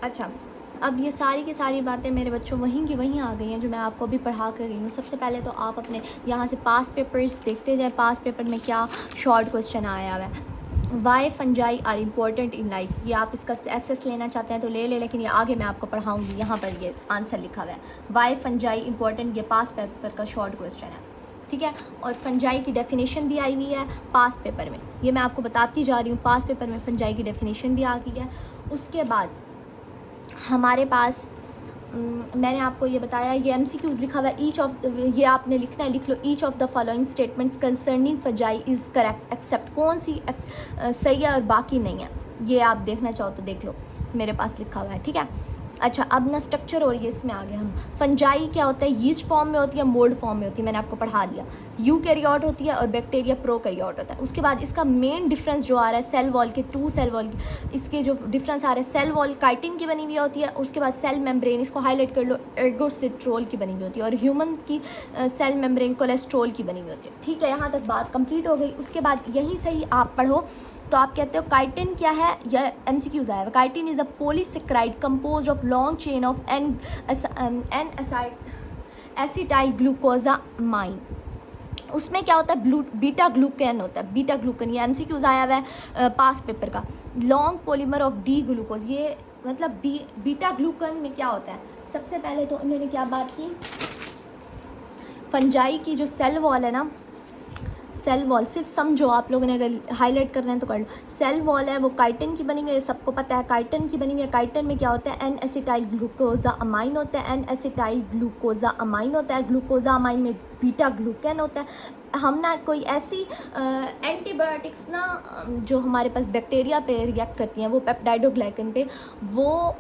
अच्छा, अब ये सारी की सारी बातें मेरे बच्चों वहीं की वहीं आ गई हैं जो मैं आपको अभी पढ़ा कर गई हूँ। सबसे पहले तो आप अपने यहाँ से पास्ट पेपर्स देखते जाएँ, पास्ट पेपर में क्या शॉर्ट क्वेश्चन आया हुआ है। Why fungi are important in life, ये आप इसका एसएस लेना चाहते हैं तो ले ले, लेकिन ये आगे मैं आपको पढ़ाऊँगी। यहाँ पर ये आंसर लिखा हुआ है, वाई फंजाई इम्पोर्टेंट, ये पास्ट पेपर का शॉर्ट क्वेश्चन है, ठीक है। और फंजाई की डेफिनेशन भी आई हुई है पास्ट पेपर में, ये मैं आपको बताती जा रही हूँ। पास्ट पेपर में फंजाई की डेफिनेशन भी आ गई है। उसके बाद हमारे पास मैंने आपको ये बताया, ये एमसीक्यूज़ लिखा हुआ है। ईच ऑफ, ये आपने लिखना है, लिख लो, each of the following statements concerning fungi is correct except, कौन सी सही है और बाकी नहीं है। ये आप देखना चाहो तो देख लो, मेरे पास लिखा हुआ है, ठीक है। अच्छा, अब ना स्ट्रक्चर और ये इसमें आ गए हम। फंजाई क्या होता है, यीस्ट फॉर्म में होती है, मोल्ड फॉर्म में होती है, मैंने आपको पढ़ा दिया। यूकैरियोट होती है और बैक्टीरिया प्रोकैरियोट होता है। उसके बाद इसका मेन डिफरेंस जो आ रहा है सेल वॉल के, टू सेल वॉल, इसके जो डिफरेंस आ रहा है, सेल वॉल काइटिन की बनी हुई होती है, उसके बाद सेल मेम्ब्रेन, इसको हाईलाइट कर लो, एर्गोसिट्रोल की बनी हुई होती है, और ह्यूमन की सेल मेम्ब्रेन कोलेस्ट्रोल की बनी हुई होती है, ठीक है। यहाँ तक बात कंप्लीट हो गई। उसके बाद यहीं से ही आप पढ़ो तो आप कहते हो काइटिन क्या है, या एमसीक्यूज आया है। Chitin is a polysaccharide composed of long chain of N acetyl glucosamine. उसमें क्या होता है, बीटा ग्लूकेन होता है, बीटा ग्लूकेन, ये एमसीक्यूज आया हुआ है पास्ट पेपर का। Long polymer of D glucose, ये मतलब बीटा ग्लूकेन में क्या होता है। सबसे पहले तो उन्होंने क्या बात की, फंजाई की जो सेल वॉल है ना, सेल वॉल सिर्फ समझो, आप लोगों ने अगर हाईलाइट करना है तो कर लो। सेल वॉल है वो काइटिन की बनी हुई है, सबको पता है काइटिन की बनी हुई है। काइटिन में क्या होता है, एन एसिटाइल ग्लूकोजा अमाइन होता है, एन एसिटाइल ग्लूकोजा अमाइन होता है। ग्लूकोजा अमाइन में बीटा ग्लूकेन होता है। हम ना कोई ऐसी एंटीबायोटिक्स ना जो हमारे पास बैक्टीरिया पे रिएक्ट करती हैं, वो पेप्टाइडोग्लाइकन पे, वो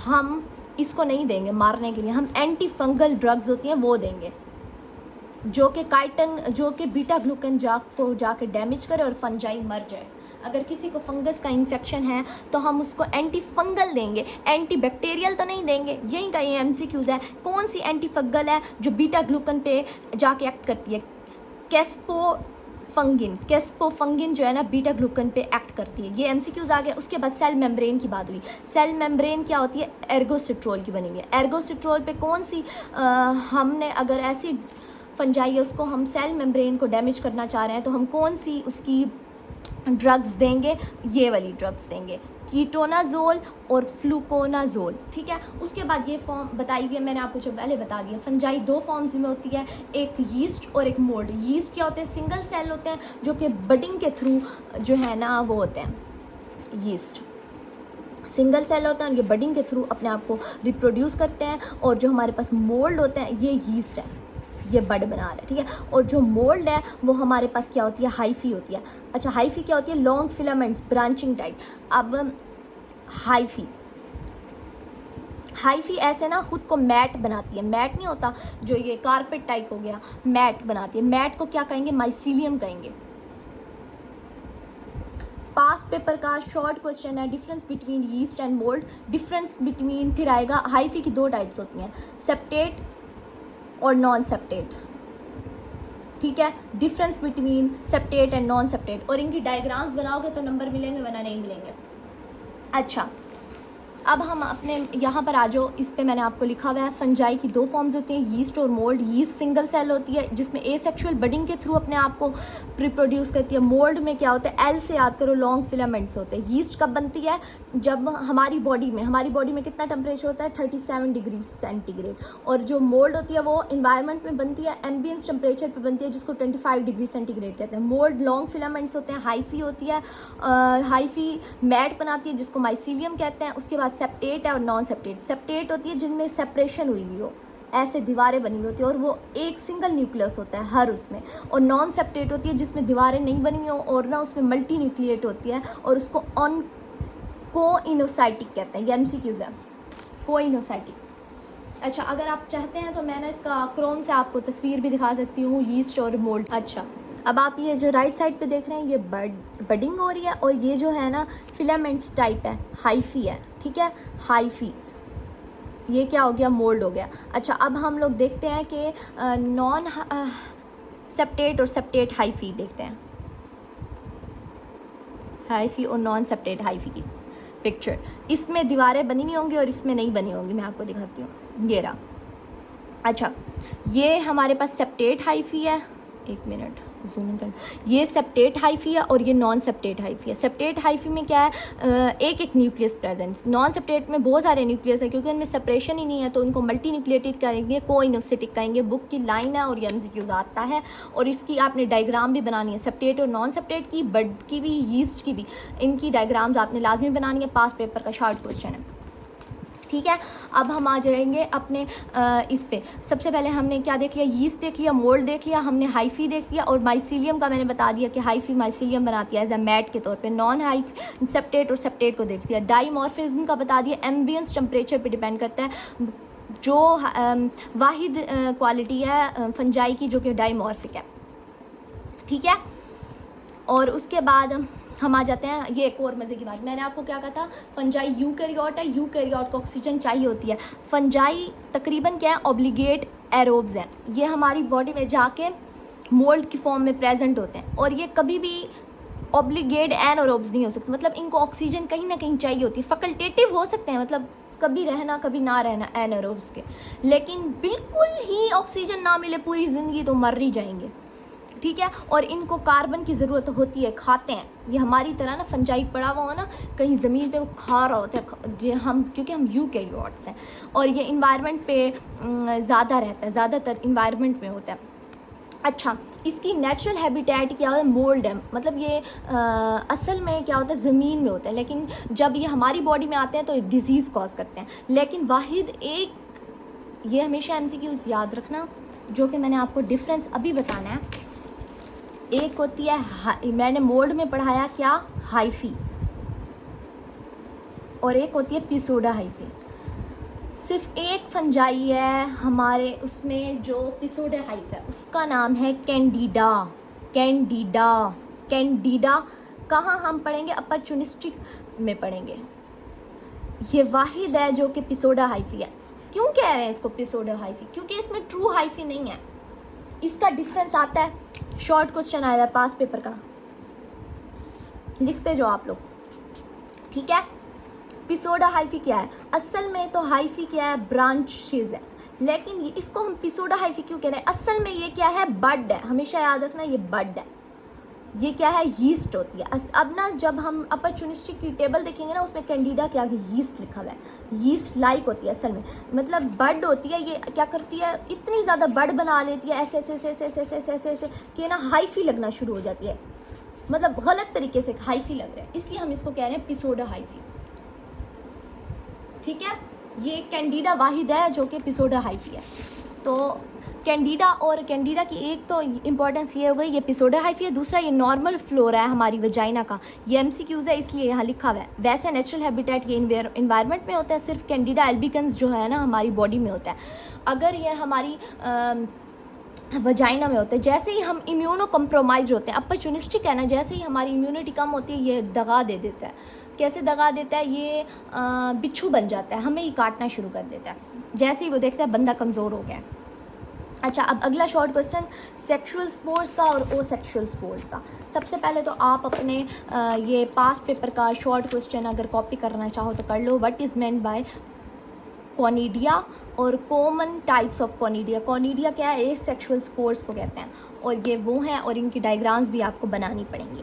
हम इसको नहीं देंगे मारने के लिए, हम एंटी फंगल ड्रग्स होती हैं वो देंगे, जो कि काइटन, जो कि बीटा ग्लूकेन को जाके डैमेज करे और फंजाई मर जाए। अगर किसी को फंगस का इन्फेक्शन है तो हम उसको एंटी फंगल देंगे, एंटी बैक्टीरियल तो नहीं देंगे। यही का ये एमसीक्यूज है। कौन सी एंटी फंगल है जो बीटा ग्लूकेन पे जाके एक्ट करती है, कैस्पोफंगिन जो है ना बीटा ग्लूकेन पे एक्ट करती है। ये एमसीक्यूज आ गया। उसके बाद सेल मेम्ब्रेन की बात हुई। सेल मेम्ब्रेन क्या होती है, एर्गोसिट्रोल की बनी हुई है। एर्गोसिट्रोल पे कौन सी हमने अगर ऐसी फंजाई है उसको हम सेल मेम्ब्रेन को डैमेज करना चाह रहे हैं तो हम कौन सी उसकी ड्रग्स देंगे, ये वाली ड्रग्स देंगे, कीटोनाजोल और फ्लूकोनाजोल, ठीक है। उसके बाद ये फॉर्म बताई गई है, मैंने आपको जो पहले बता दिया। फंजाई दो फॉर्म्स में होती है, एक यीस्ट और एक मोल्ड। यीस्ट क्या होते हैं, सिंगल सेल होते हैं जो कि बडिंग के थ्रू जो है ना वो होते हैं, यीस्ट सिंगल सेल होता है, ये बडिंग के थ्रू अपने आप को रिप्रोड्यूस करते हैं। और जो हमारे पास मोल्ड होते हैं, ये यीस्ट है, ये बड बना रहा है, ठीक है। और जो मोल्ड है वो हमारे पास क्या होती है, हाइफी होती है। अच्छा, हाइफी क्या होती है, लॉन्ग फिलामेंट्स ब्रांचिंग टाइप। अब हाइफी ऐसे ना खुद को मैट बनाती है, मैट नहीं होता जो ये कारपेट टाइप हो गया, मैट बनाती है। मैट को क्या कहेंगे, माइसीलियम कहेंगे। पास्ट पेपर का शॉर्ट क्वेश्चन है, difference between yeast and mould. Difference between फिर आएगा, हाइफी की दो टाइप्स होती हैं, सेप्टेट और नॉन सेप्टेट, ठीक है। Difference between septate and non septate, और इनकी डायग्राम्स बनाओगे तो नंबर मिलेंगे वरना नहीं मिलेंगे। अच्छा, अब हम अपने यहाँ पर आ जाओ। इस पे मैंने आपको लिखा हुआ है, फंजाई की दो फॉर्म्स होती हैं, यीस्ट और मोल्ड। यीस्ट सिंगल सेल होती है जिसमें एसेक्सुअल बडिंग के थ्रू अपने आप को रिप्रोड्यूस करती है। मोल्ड में क्या होता है, एल से याद करो, लॉन्ग फिलामेंट्स होते हैं। यीस्ट कब बनती है, जब हमारी बॉडी में कितना टेम्परेचर होता है, 37 डिग्री सेंटीग्रेड। और जो मोल्ड होती है वो इन्वायरमेंट में बनती है, एम्बियंस टेम्परेचर पर बनती है, जिसको 25 डिग्री सेंटीग्रेड कहते हैं। मोल्ड लॉन्ग फिलामेंट्स होते हैं। हाइफी होती है, हाइफी मैट बनाती है जिसको माइसीलियम कहते हैं। उसके बाद सेप्टेट है और नॉन सेप्टेट। सेप्टेट होती है जिनमें सेपरेशन हुई हुई हो, ऐसे दीवारें बनी हुई होती है और वो एक सिंगल न्यूक्लियस होता है हर उसमें। और नॉन सेप्टेट होती है जिसमें दीवारें नहीं बनी हुई हो और ना उसमें मल्टी न्यूक्लिएट होती है और उसको कोइनोसाइटिक कहते हैं। ये एमसीक्यूज है, कोइनोसाइटिक। अच्छा, अगर आप चाहते हैं तो मैं ना इसका क्रोम से आपको तस्वीर भी दिखा सकती हूँ, यीस्ट और मोल्ड। अच्छा, अब आप ये जो राइट साइड पे देख रहे हैं, ये बडिंग हो रही है और ये जो है ना फिलामेंट्स टाइप है, हाइफी है, ठीक है, हाइफी। ये क्या हो गया, मोल्ड हो गया। अच्छा, अब हम लोग देखते हैं कि नॉन सेप्टेट और सेप्टेट हाइफी देखते हैं, हाइफी और नॉन सेप्टेट हाइफी की पिक्चर, इसमें दीवारें बनी हुई होंगी और इसमें नहीं बनी होंगी। मैं आपको दिखाती हूँ, ये रहा। अच्छा, ये हमारे पास सेप्टेट हाइफी है, एक मिनट जूम कर, ये सेप्टेट हाइफी है और ये नॉन सेप्टेट हाइफी है। सेप्टेट हाइफी में क्या है, एक एक न्यूक्लियस प्रेजेंस। नॉन सेप्टेट में बहुत सारे न्यूक्लियस है, क्योंकि उनमें सेपरेशन ही नहीं है, तो उनको मल्टी न्यूक्लिएटेड करेंगे, कोइनोसिटिक कहेंगे। बुक की लाइन है और ये एमसीक्यूज आता है, और इसकी आपने डायग्राम भी बनानी है, सेप्टेट और नॉन सेप्टेट की, बड की भी, यीस्ट की भी, इनकी डायग्राम्स आपने लाजमी बनानी है। पास पेपर का शॉर्ट क्वेश्चन है, ठीक है। अब हम आ जाएंगे अपने इस पे। सबसे पहले हमने क्या देख लिया, यीस्ट देख लिया, मोल्ड देख लिया, हमने हाइफी देख लिया, और माइसीलियम का मैंने बता दिया कि हाइफी माइसीलियम बनाती है एज अ मैट के तौर पे। नॉन हाइफी सेप्टेट और सेप्टेट को देख लिया। डाइमॉर्फिज्म का बता दिया, एम्बियंस टेम्परेचर पे डिपेंड करता है। जो वाहिद क्वालिटी है फंजाई की जो कि डाइमॉर्फिक है, ठीक है। और उसके बाद हम आ जाते हैं, ये एक और मज़े की बात, मैंने आपको क्या कहा था, फंजाई यूकैरियोट है, यूकैरियोट को ऑक्सीजन चाहिए होती है। फंजाई तकरीबन क्या है, ऑब्लिगेट एरोब्स हैं, ये हमारी बॉडी में जाके मोल्ड की फॉर्म में प्रेजेंट होते हैं, और ये कभी भी ऑब्लिगेट एनारोब्स नहीं हो सकते, मतलब इनको ऑक्सीजन कहीं ना कहीं चाहिए होती है। फैकल्टेटिव हो सकते हैं, मतलब कभी रहना कभी ना रहना एनारोब्स के, लेकिन बिल्कुल ही ऑक्सीजन ना मिले पूरी ज़िंदगी तो मर ही जाएंगे, ठीक है। और इनको कार्बन की ज़रूरत होती है, खाते हैं। ये हमारी तरह ना फंजाई पड़ा हुआ हो ना कहीं ज़मीन पे, वो खा रहा होता है, ये हम क्योंकि हम यूकैरियोट्स हैं, और ये इन्वायरमेंट पे ज़्यादा रहता है, ज़्यादातर इन्वायरमेंट में होता है। अच्छा, इसकी नेचुरल हैबिटेट क्या होता है, मोल्ड है, मतलब ये असल में क्या होता है, ज़मीन में होता है, लेकिन जब ये हमारी बॉडी में आते हैं तो डिजीज़ कॉज करते हैं। लेकिन वाहिद एक, ये हमेशा एमसीक्यूज़ याद रखना, जो कि मैंने आपको डिफरेंस अभी बताना है। एक होती है, मैंने मोल्ड में पढ़ाया क्या, हाइफी, और एक होती है पिसोडा हाइफी। सिर्फ एक फंजाई है हमारे उसमें जो पिसोडा हाइफ है, उसका नाम है कैंडिडा। कैंडिडा, कैंडिडा कहाँ हम पढ़ेंगे, अपॉर्चुनिस्टिक में पढ़ेंगे। ये वाहिद है जो कि पिसोडा हाइफी है। क्यों कह रहे हैं इसको पिसोडा हाइफी, क्योंकि इसमें ट्रू हाइफी नहीं है। इसका डिफरेंस आता है, शॉर्ट क्वेश्चन आया है पास पेपर का, लिखते जो आप लोग, ठीक है। पिसोडा हाइफी क्या है, असल में तो हाइफी क्या है, ब्रांचेज है, लेकिन इसको हम पिसोडा हाइफी क्यों कह रहे हैं, असल में ये क्या है, बड है। हमेशा याद रखना ये बड है, ये क्या है, यीस्ट होती है। अब ना जब हम अपॉर्चुनिस्टिक की टेबल देखेंगे ना, उसमें कैंडिडा के आगे यीस्ट लिखा हुआ है, यीस्ट लाइक होती है असल में, मतलब बड होती है। ये क्या करती है, इतनी ज़्यादा बड बना लेती है ऐसे ऐसे ऐसे ऐसे ऐसे ऐसे ऐसे ऐसे कि ना हाइफी लगना शुरू हो जाती है, मतलब गलत तरीके से हाइफी लग रहा है, इसलिए हम इसको कह रहे हैं पिसोडा हाइफी, ठीक है। ये कैंडिडा वाहिद है जो कि पिसोडा हाइफी है। तो कैंडिडा और कैंडिडा की एक तो इम्पॉर्टेंस ये हो गई, ये पिसोडा हाइफी है। दूसरा ये नॉर्मल फ्लोरा है हमारी वजाइना का, ये एमसीक्यूज़ है इसलिए यहाँ लिखा हुआ है। वैसे नेचुरल हैबिटेट ये इन्वायरमेंट में होता है, सिर्फ कैंडिडा एल्बिकन्स जो है ना हमारी बॉडी में होता है। अगर ये हमारी वजाइना में होता है, जैसे ही हम इम्यूनो कम्प्रोमाइज होते हैं, अपॉर्चुनिस्टिक है ना, जैसे ही हमारी इम्यूनिटी कम होती है ये दगा दे देता है। कैसे दगा देता है, ये बिच्छू बन जाता है, हमें ही काटना शुरू कर देता है, जैसे ही वो देखता है बंदा कमज़ोर हो गया। अच्छा, अब अगला शॉर्ट क्वेश्चन सेक्सुअल स्पोर्स का और ओ सेक्सुअल स्पोर्स का। सबसे पहले तो आप अपने ये पास पेपर का शॉर्ट क्वेश्चन अगर कॉपी करना चाहो तो कर लो। What is meant by conidia और common types of conidia. Conidia क्या है, सेक्सुअल स्पोर्स को कहते हैं, और ये वो हैं, और इनकी डायग्राम्स भी आपको बनानी पड़ेंगी।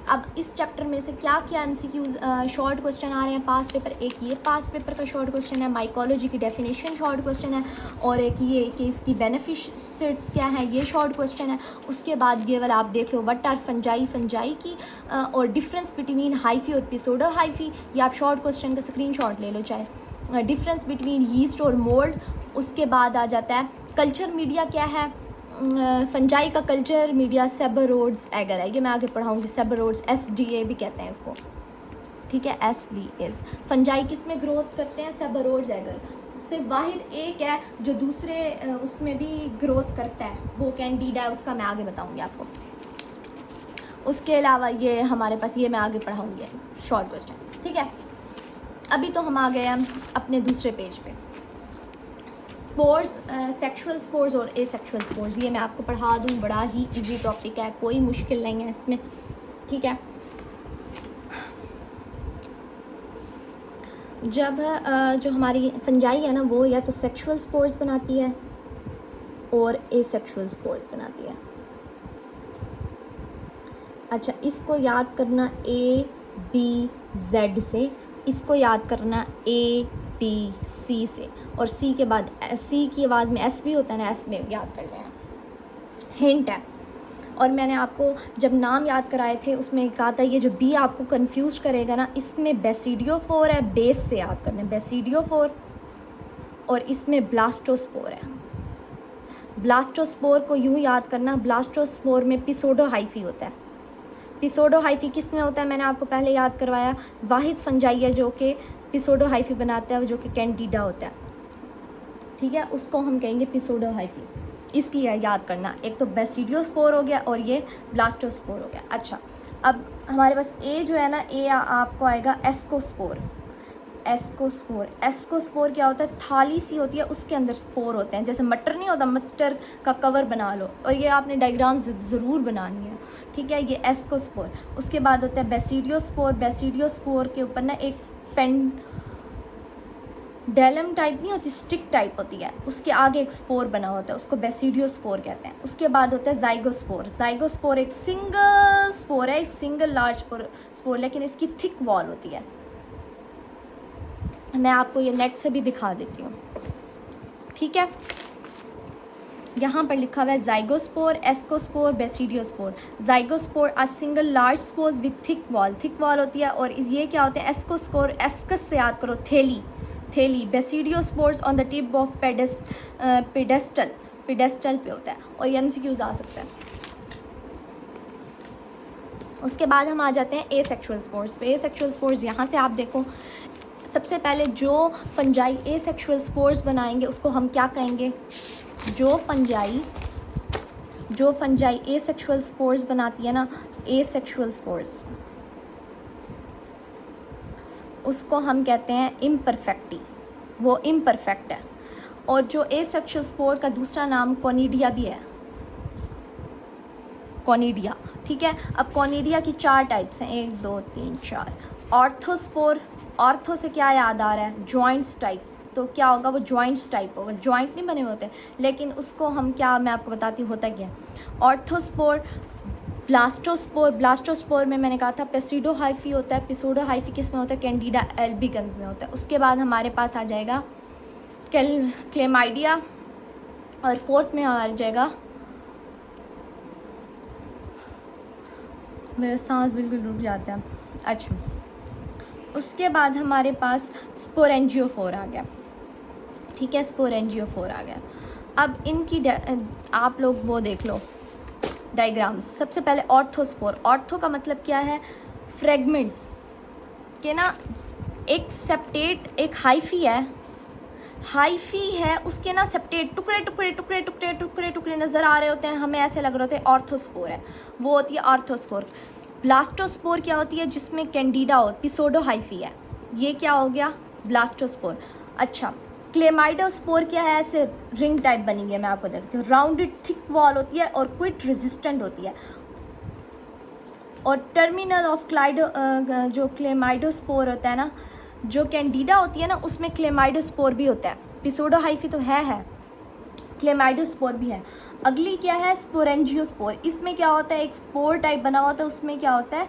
अब इस चैप्टर में से क्या क्या एमसीक्यूज शॉर्ट क्वेश्चन आ रहे हैं पास पेपर, एक ये पास पेपर का शॉर्ट क्वेश्चन है, माइकोलॉजी की डेफिनेशन शॉर्ट क्वेश्चन है, और एक ये कि इसकी बेनिफिट्स क्या है, ये शॉर्ट क्वेश्चन है। उसके बाद ये वाला आप देख लो, व्हाट आर फंजाई, फंजाई की और डिफरेंस बिटवीन हाइफी और पिसोडा हाइफी, ये आप शॉर्ट क्वेश्चन का स्क्रीनशॉट ले लो चाहे। डिफरेंस बिटवीन यीस्ट और मोल्ड। उसके बाद आ जाता है कल्चर मीडिया क्या है, फंजाई का कल्चर मीडिया सेबरोड्स एगर है, ये मैं आगे पढ़ाऊँगी। सेबरोड्स SDA भी कहते हैं इसको, ठीक है, SDA। फंजाई किस में ग्रोथ करते हैं, सेबरोड्स एगर। सिर्फ वाहिद एक है जो दूसरे उसमें भी ग्रोथ करता है, वो कैंडिडा है, उसका मैं आगे बताऊँगी आपको। उसके अलावा ये हमारे पास, ये मैं आगे पढ़ाऊँगी शॉर्ट क्वेश्चन, ठीक है। अभी तो हम आ गए हैं अपने दूसरे पेज पे, स्पोर्स, सेक्सुअल स्पोर्स और एसेक्सुअल स्पोर्स। ये मैं आपको पढ़ा दूँ, बड़ा ही इजी टॉपिक है, कोई मुश्किल नहीं है इसमें, ठीक है। जब जो हमारी फंजाई है ना वो या तो सेक्सुअल स्पोर्स बनाती है और एसेक्सुअल स्पोर्स बनाती है। अच्छा, इसको याद करना ABZ से, इसको याद करना ABC से, और C के बाद C की आवाज़ में S भी होता है ना, S में याद कर लेना, हिंट है। और मैंने आपको जब नाम याद कराए थे उसमें कहा था ये जो B आपको कंफ्यूज करेगा ना, इसमें बेसिडियोफोर है, बेस से याद करना, बेसिडियोफोर, और इसमें ब्लास्टोस्पोर है। ब्लास्टोस्पोर को यूँ याद करना, ब्लास्टोस्पोर में पिसोडोहाइफी होता है। पिसोडोहाइफी किस में होता है मैंने आपको पहले याद करवाया, वाहिद फंजाई है जो कि पिसोडोहाइफी बनाता है, जो कि कैंडिडा होता है, ठीक है, उसको हम कहेंगे पिसोडोहाइफी, इसलिए याद करना। एक तो बेसिडियोस्पोर हो गया और ये ब्लास्टोस्पोर हो गया। अच्छा, अब हमारे पास ए जो है ना, ए आपको आएगा एस्कोस्पोर। एस्कोस्पोर, एस्कोस्पोर क्या होता है, थाली सी होती है, उसके अंदर स्पोर होते हैं, जैसे मटर नहीं होता, मटर का कवर बना लो, और ये आपने डायग्राम ज़रूर बनानी है, ठीक है। ये एस्कोस्पोर। उसके बाद होता है बेसिडियोस्पोर। बेसिडियोस्पोर के ऊपर ना एक डेलम टाइप नहीं होती, स्टिक टाइप होती है, उसके आगे एक स्पोर बना होता है, उसको बेसिडियोस्पोर कहते हैं। उसके बाद होता है जाइगोस्पोर। जाइगोस्पोर एक सिंगल स्पोर है, सिंगल लार्ज स्पोर, लेकिन इसकी थिक वॉल होती है। मैं आपको ये नेट से भी दिखा देती हूँ, ठीक है। यहाँ पर लिखा हुआ है zygospore, ascospore, basidiospore. Zygospore are single large spores with thick wall, thick wall होती है। और ये क्या होते हैं, एस्कोस्पोर, एस्कस से याद करो, थैली, थैली। Basidiospores on the tip of pedestal, pedestal पे होता है, और ये MCQs आ सकता है। उसके बाद हम आ जाते हैं एसेक्सुअल स्पोर्स पे। एसेक्सुअल स्पोर्स यहाँ से आप देखो, सबसे पहले जो फंजाई एसेक्सुअल स्पोर्स बनाएंगे उसको हम क्या कहेंगे, जो फंजाई एसेक्सुअल स्पोर्स बनाती है ना, एसेक्सुअल स्पोर्स, उसको हम कहते हैं इम्परफेक्टी, वो इम्परफेक्ट है। और जो एसेक्सुअल स्पोर का दूसरा नाम कॉनिडिया भी है, कॉनिडिया, ठीक है। अब कॉनिडिया की 4 टाइप्स हैं, 1 2 3 4। ऑर्थोस्पोर, ऑर्थो से क्या याद आ रहा है, जॉइंट्स टाइप, तो क्या होगा, वो जॉइंट्स टाइप होगा, जॉइंट नहीं बने हुए होते, लेकिन उसको हम क्या, मैं आपको बताती हूँ होता क्या है। ऑर्थोस्पोर, ब्लास्टोस्पोर। ब्लास्टोस्पोर में मैंने कहा था पेसिडोहाइफी होता है, पिसोडोहाइफी किस में होता है, कैंडिडा एल्बिगन्स में होता है। उसके बाद हमारे पास आ जाएगा क्लेमाइडिया, और फोर्थ में आ जाएगा, मेरा सांस बिल्कुल रुक जाता है। अच्छा, उसके बाद हमारे पास स्पोरेंजियोफोर आ गया, ठीक है, स्पोरेंजियोफोर आ गया। अब इनकी आप लोग वो देख लो डायग्राम्स। सबसे पहले ऑर्थोस्पोर। ऑर्थो का मतलब क्या है, फ्रेगमेंट्स के ना, एक सेप्टेट, एक हाइफी है, उसके ना सेप्टेट टुकड़े टुकड़े टुकड़े टुकड़े टुकड़े टुकड़े नज़र आ रहे होते हैं, हमें ऐसे लग रहे होते हैं ऑर्थोस्पोर है, वो होती है ऑर्थोस्पोर। ब्लास्टोस्पोर क्या होती है, जिसमें कैंडिडा हो, पिसोडोहाइफी है, ये क्या हो गया, ब्लास्टोस्पोर। अच्छा, क्लेमाइडोस्पोर क्या है, ऐसे रिंग टाइप बनी हुई है, मैं आपको देखती हूँ, राउंडेड थिक वॉल होती है और क्विट रेजिस्टेंट होती है। और टर्मिनल ऑफ जो क्लेमाइडोस्पोर होता है ना, जो कैंडिडा होती है ना, उसमें क्लेमाइडोस्पोर भी होता है। पिसोडोहाइफी तो है, क्लेमाइडोस्पोर भी है। अगली क्या है, स्पोरेंजियोस्पोर। इसमें क्या होता है, एक स्पोर टाइप बना होता है, उसमें क्या होता है।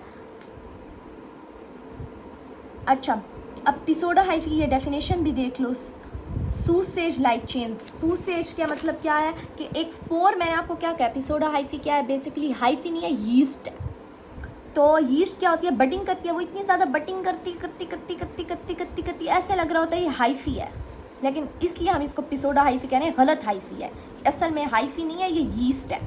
अच्छा, अब पिसोडोहाइफी की ये डेफिनेशन भी देख लो, सूसेज लाइक चेन्स। सूसेज क्या मतलब क्या है कि एक स्पोर, मैंने आपको क्या कहा, पिसोडोहाइफी क्या है, बेसिकली हाइफी नहीं है, यीस्ट है। तो यीस्ट क्या होती है, बटिंग करती है, वो इतनी ज़्यादा बटिंग करती ऐसे लग रहा होता है ये हाइफी है, लेकिन इसलिए हम इसको पिसोडोहाइफी कह रहे हैं, गलत हाइफी है, असल में हाइफी नहीं है, ये यीस्ट है।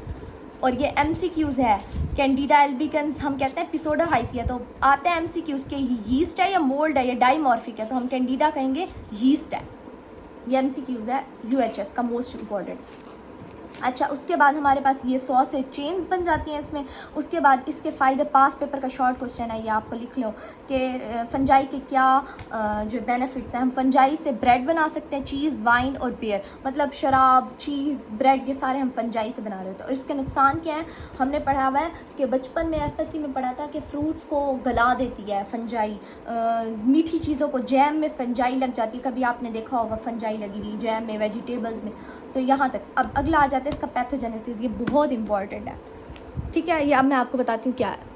और ये MCQs है, कैंडिडा एल्बिगन्स हम कहते हैं पिसोडोहाइफी है, तो आते हैं MCQs के यीस्ट है या मोल्ड है या डाइमॉर्फिक है, तो हम कैंडिडा कहेंगे यीस्ट है। ये MCQs है UHS का मोस्ट इम्पॉर्टेंट। अच्छा, उसके बाद हमारे पास ये 100 से चेन्स बन जाती हैं इसमें। उसके बाद इसके फ़ायदे, पास पेपर का शॉर्ट क्वेश्चन है, ये आपको लिख लो कि फंजाई के क्या जो बेनिफिट्स हैं। हम फंजाई से ब्रेड बना सकते हैं, चीज़, वाइन और बियर, मतलब शराब, चीज़, ब्रेड, ये सारे हम फंजाई से बना रहे होते हैं। और इसके नुकसान क्या हैं, हमने पढ़ा हुआ है कि बचपन में FSC में पढ़ा था कि फ्रूट्स को गला देती है फंजाई, मीठी चीज़ों को, जैम में फंजाई लग जाती है, कभी आपने देखा होगा फंजाई लगी हुई जैम में, वेजिटेबल्स में। तो यहाँ तक। अब अगला आ जाता है इसका पैथोजेनेसिस, ये बहुत इंपॉर्टेंट है, ठीक है। ये अब मैं आपको बताती हूँ क्या है।